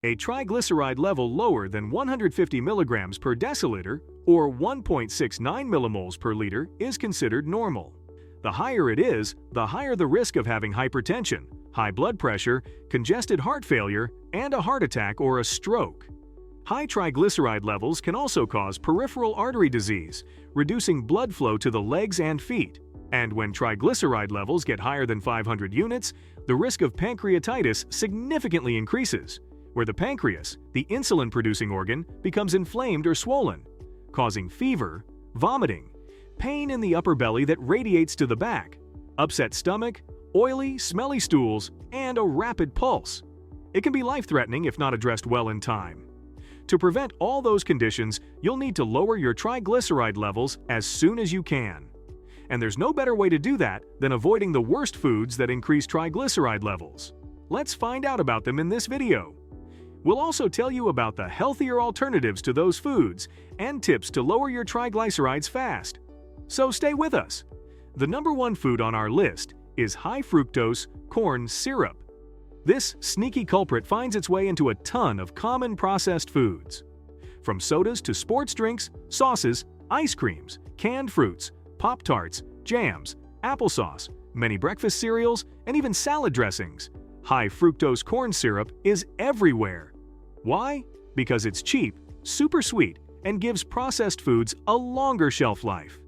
A triglyceride level lower than 150 milligrams per deciliter or 1.69 millimoles per liter is considered normal. The higher it is, the higher the risk of having hypertension, high blood pressure, congested heart failure, and a heart attack or a stroke. High triglyceride levels can also cause peripheral artery disease, reducing blood flow to the legs and feet. And when triglyceride levels get higher than 500 units, the risk of pancreatitis significantly increases, where the pancreas, the insulin-producing organ, becomes inflamed or swollen, causing fever, vomiting, pain in the upper belly that radiates to the back, upset stomach, oily, smelly stools, and a rapid pulse. It can be life-threatening if not addressed well in time. To prevent all those conditions, you'll need to lower your triglyceride levels as soon as you can. And there's no better way to do that than avoiding the worst foods that increase triglyceride levels. Let's find out about them in this video. We'll also tell you about the healthier alternatives to those foods and tips to lower your triglycerides fast. So stay with us. The number one food on our list is high-fructose corn syrup. This sneaky culprit finds its way into a ton of common processed foods. From sodas to sports drinks, sauces, ice creams, canned fruits, Pop-Tarts, jams, applesauce, many breakfast cereals, and even salad dressings, high-fructose corn syrup is everywhere. Why? Because it's cheap, super sweet, and gives processed foods a longer shelf life.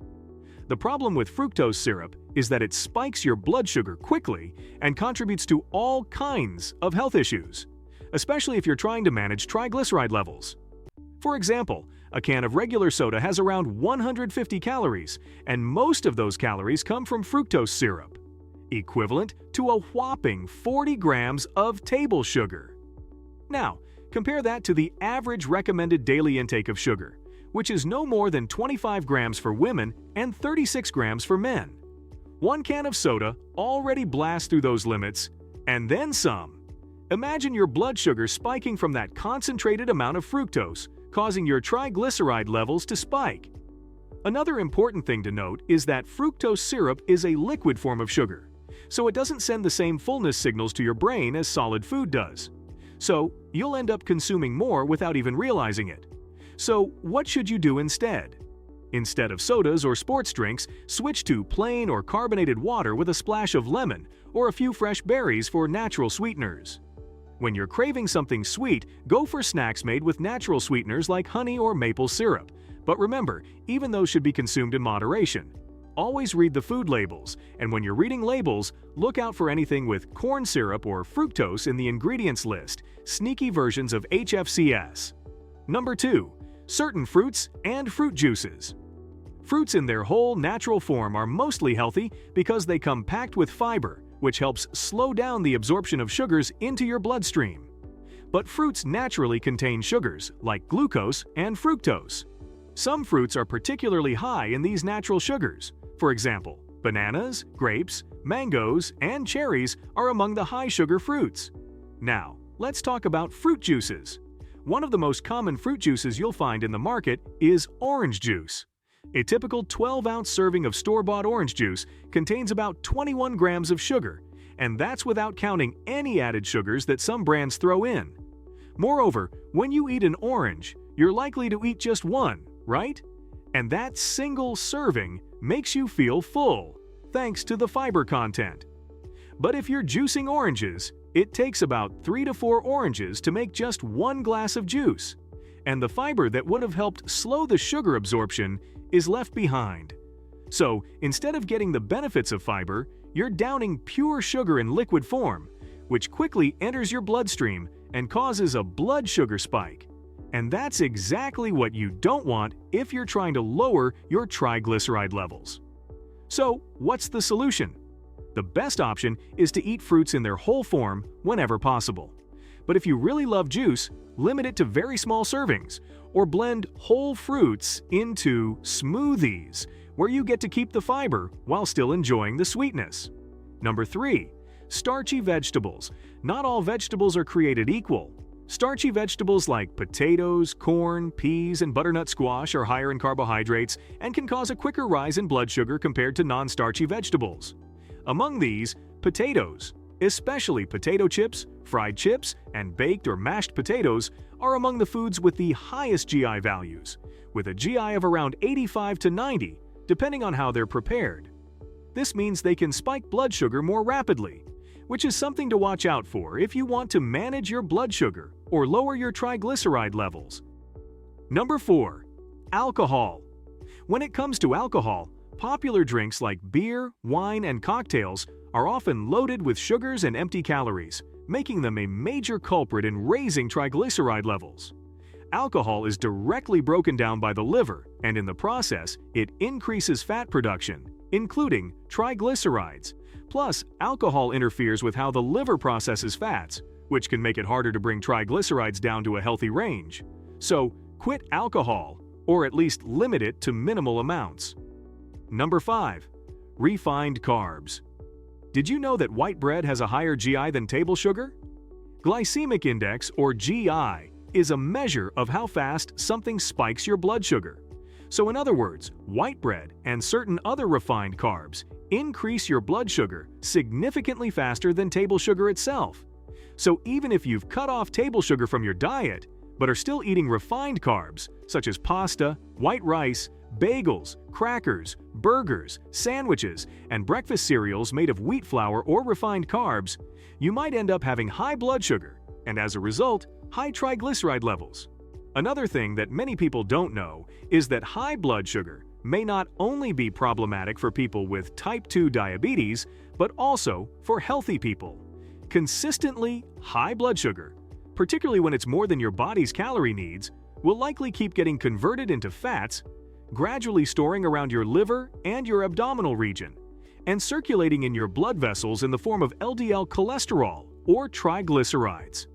The problem with fructose syrup is that it spikes your blood sugar quickly and contributes to all kinds of health issues, especially if you're trying to manage triglyceride levels. For example, a can of regular soda has around 150 calories, and most of those calories come from fructose syrup, equivalent to a whopping 40 grams of table sugar. Now, compare that to the average recommended daily intake of sugar, which is no more than 25 grams for women and 36 grams for men. One can of soda already blasts through those limits, and then some. Imagine your blood sugar spiking from that concentrated amount of fructose, causing your triglyceride levels to spike. Another important thing to note is that fructose syrup is a liquid form of sugar, so it doesn't send the same fullness signals to your brain as solid food does. So you'll end up consuming more without even realizing it. So what should you do instead? Instead of sodas or sports drinks, switch to plain or carbonated water with a splash of lemon or a few fresh berries for natural sweeteners. When you're craving something sweet, go for snacks made with natural sweeteners like honey or maple syrup. But remember, even those should be consumed in moderation. Always read the food labels, and when you're reading labels, look out for anything with corn syrup or fructose in the ingredients list, sneaky versions of HFCS. Number 2. Certain fruits and fruit juices. Fruits in their whole natural form are mostly healthy because they come packed with fiber, which helps slow down the absorption of sugars into your bloodstream. But fruits naturally contain sugars, like glucose and fructose. Some fruits are particularly high in these natural sugars. For example, bananas, grapes, mangoes, and cherries are among the high-sugar fruits. Now, let's talk about fruit juices. One of the most common fruit juices you'll find in the market is orange juice. A typical 12-ounce serving of store-bought orange juice contains about 21 grams of sugar, and that's without counting any added sugars that some brands throw in. Moreover, when you eat an orange, you're likely to eat just one, right? And that single serving makes you feel full, thanks to the fiber content. But if you're juicing oranges, it takes about 3 to 4 oranges to make just one glass of juice, and the fiber that would have helped slow the sugar absorption is left behind. So instead of getting the benefits of fiber, you're downing pure sugar in liquid form, which quickly enters your bloodstream and causes a blood sugar spike. And that's exactly what you don't want if you're trying to lower your triglyceride levels. So what's the solution? The best option is to eat fruits in their whole form whenever possible. But if you really love juice, limit it to very small servings, or blend whole fruits into smoothies, where you get to keep the fiber while still enjoying the sweetness. Number 3. Starchy vegetables. Not all vegetables are created equal. Starchy vegetables like potatoes, corn, peas, and butternut squash are higher in carbohydrates and can cause a quicker rise in blood sugar compared to non-starchy vegetables. Among these, potatoes, especially potato chips, Fried chips and baked or mashed potatoes are among the foods with the highest GI values, with a GI of around 85 to 90, depending on how they're prepared. This means they can spike blood sugar more rapidly, which is something to watch out for if you want to manage your blood sugar or lower your triglyceride levels. Number 4. Alcohol. When it comes to alcohol, popular drinks like beer, wine, and cocktails are often loaded with sugars and empty calories, making them a major culprit in raising triglyceride levels. Alcohol is directly broken down by the liver, and in the process, it increases fat production, including triglycerides. Plus, alcohol interferes with how the liver processes fats, which can make it harder to bring triglycerides down to a healthy range. So, quit alcohol, or at least limit it to minimal amounts. Number 5. Refined carbs. Did you know that white bread has a higher GI than table sugar? Glycemic index, or GI, is a measure of how fast something spikes your blood sugar. So in other words, white bread and certain other refined carbs increase your blood sugar significantly faster than table sugar itself. So even if you've cut off table sugar from your diet, but are still eating refined carbs, such as pasta, white rice, bagels, crackers, burgers, sandwiches, and breakfast cereals made of wheat flour or refined carbs, you might end up having high blood sugar and, as a result, high triglyceride levels. Another thing that many people don't know is that high blood sugar may not only be problematic for people with type 2 diabetes, but also for healthy people. Consistently high blood sugar, particularly when it's more than your body's calorie needs, will likely keep getting converted into fats, gradually storing around your liver and your abdominal region, and circulating in your blood vessels in the form of LDL cholesterol or triglycerides.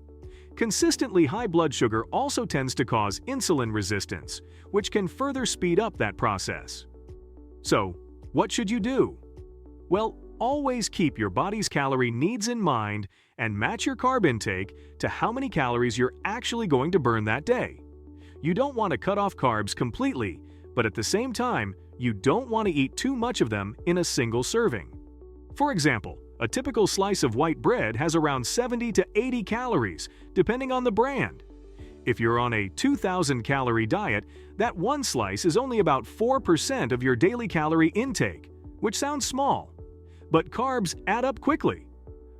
Consistently high blood sugar also tends to cause insulin resistance, which can further speed up that process. So, what should you do? Well, always keep your body's calorie needs in mind and match your carb intake to how many calories you're actually going to burn that day. You don't want to cut off carbs completely, but at the same time, you don't want to eat too much of them in a single serving. For example, a typical slice of white bread has around 70 to 80 calories, depending on the brand. If you're on a 2,000-calorie diet, that one slice is only about 4% of your daily calorie intake, which sounds small. But carbs add up quickly.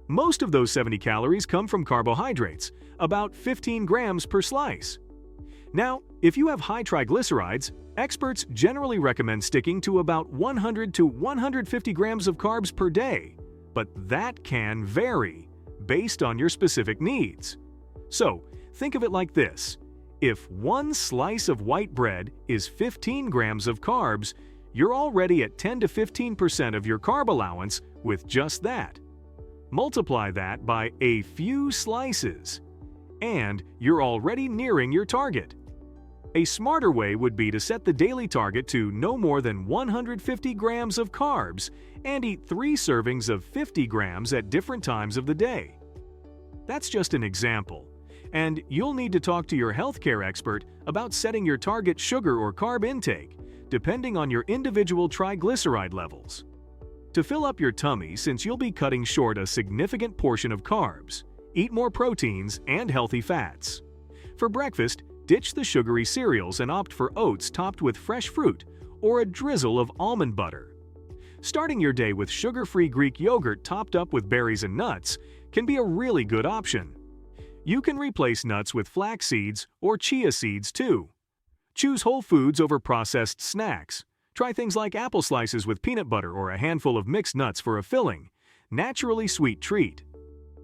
Most of those 70 calories come from carbohydrates, about 15 grams per slice. Now, if you have high triglycerides, experts generally recommend sticking to about 100 to 150 grams of carbs per day, but that can vary based on your specific needs. So, think of it like this. If one slice of white bread is 15 grams of carbs, you're already at 10 to 15% of your carb allowance with just that. Multiply that by a few slices, and you're already nearing your target. A smarter way would be to set the daily target to no more than 150 grams of carbs and eat 3 servings of 50 grams at different times of the day. That's just an example, and you'll need to talk to your healthcare expert about setting your target sugar or carb intake, depending on your individual triglyceride levels. To fill up your tummy, since you'll be cutting short a significant portion of carbs, eat more proteins and healthy fats. For breakfast, ditch the sugary cereals and opt for oats topped with fresh fruit or a drizzle of almond butter. Starting your day with sugar-free Greek yogurt topped up with berries and nuts can be a really good option. You can replace nuts with flax seeds or chia seeds too. Choose whole foods over processed snacks. Try things like apple slices with peanut butter or a handful of mixed nuts for a filling, naturally sweet treat.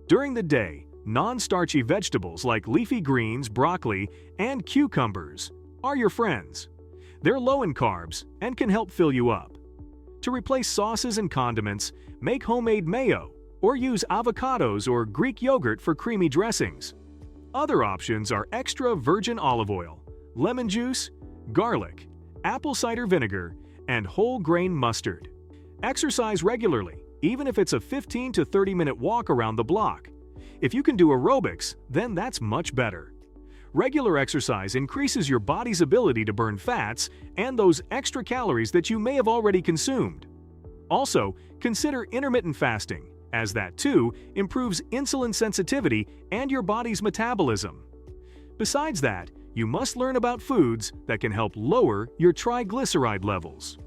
During the day, non-starchy vegetables like leafy greens, broccoli, and cucumbers are your friends. They're low in carbs and can help fill you up. To replace sauces and condiments, make homemade mayo or use avocados or Greek yogurt for creamy dressings. Other options are extra virgin olive oil, lemon juice, garlic, apple cider vinegar, and whole grain mustard. Exercise regularly, even if it's a 15 to 30-minute walk around the block. If you can do aerobics, then that's much better. Regular exercise increases your body's ability to burn fats and those extra calories that you may have already consumed. Also, consider intermittent fasting, as that too improves insulin sensitivity and your body's metabolism. Besides that, you must learn about foods that can help lower your triglyceride levels.